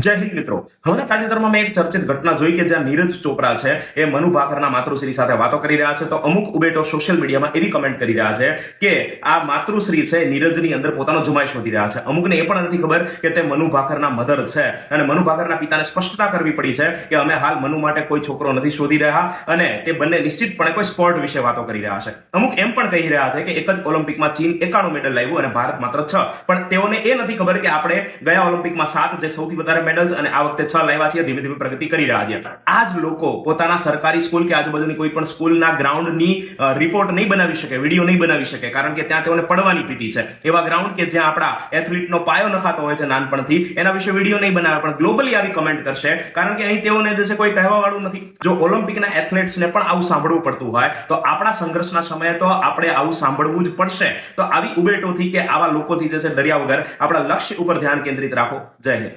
જય હિન્દ મિત્રો, હમણાં તાજેતરમાં મેં એક ચર્ચિત ઘટના જોઈ કે જ્યાં નીરજ ચોપરા છે એ મનુ ભાકરના માતૃશ્રી સાથે વાતો કરી રહ્યા છે. તો અમુક ઉબેટો સોશિયલ મીડિયામાં એવી કમેન્ટ કરી રહ્યા છે કે આ માતૃશ્રી છે નીરજની અંદર પોતાનો જમાઈ શોધી રહ્યા છે. અમુકને એ પણ નથી ખબર કે તે મનુ ભાકરના મધર છે અને મનુ ભાકરના પિતાને સ્પષ્ટતા કરવી પડી છે કે અમે હાલ મનુ માટે કોઈ છોકરો નથી શોધી રહ્યા અને તે બંને નિશ્ચિતપણે કોઈ સ્પોર્ટ વિશે વાતો કરી રહ્યા છે. અમુક એમ પણ કહી રહ્યા છે કે એક જ ઓલિમ્પિકમાં ચીન 91 મેડલ લાવ્યું અને ભારત માત્ર 6, પણ તેઓને એ નથી ખબર કે આપણે ગયા ઓલિમ્પિકમાં 7 જે સૌથી વધારે મેડલ્સ અને આ વખતે 6 લાવ્યા છીએ, ધીમે ધીમે પ્રગતિ કરી રહ્યા છીએ. આ જ લોકો પોતાના સરકારી સ્કૂલ કે આજુબાજુની કોઈ પણ સ્કૂલના ગ્રાઉન્ડની રિપોર્ટ નહીં બનાવી શકે, વિડીયો નહીં બનાવી શકે, કારણ કે ત્યાં તેઓને પડવાની ભીતિ છે. એવા ગ્રાઉન્ડ કે જ્યાં આપણા એથ્લીટનો પાયો નખાતો હોય છે નાનપણથી, એના વિશે વિડીયો નહીં બનાવે, પણ ગ્લોબલી આવી કમેન્ટ કરશે કારણ કે અહીં તેઓને જે છે કોઈ કહેવા વાળું નથી. જો ઓલિમ્પિકના એથ્લેટ્સને પણ આવું સાંભળવું પડતું હોય તો આપણા સંઘર્ષના સમયે તો આપણે આવું સાંભળવું જ પડશે. તો આવી ઉબેટોથી કે આવા લોકોથી જે છે ડર્યા વગર આપણા લક્ષ્ય ઉપર ધ્યાન કેન્દ્રિત રાખો. જય હિન્દ.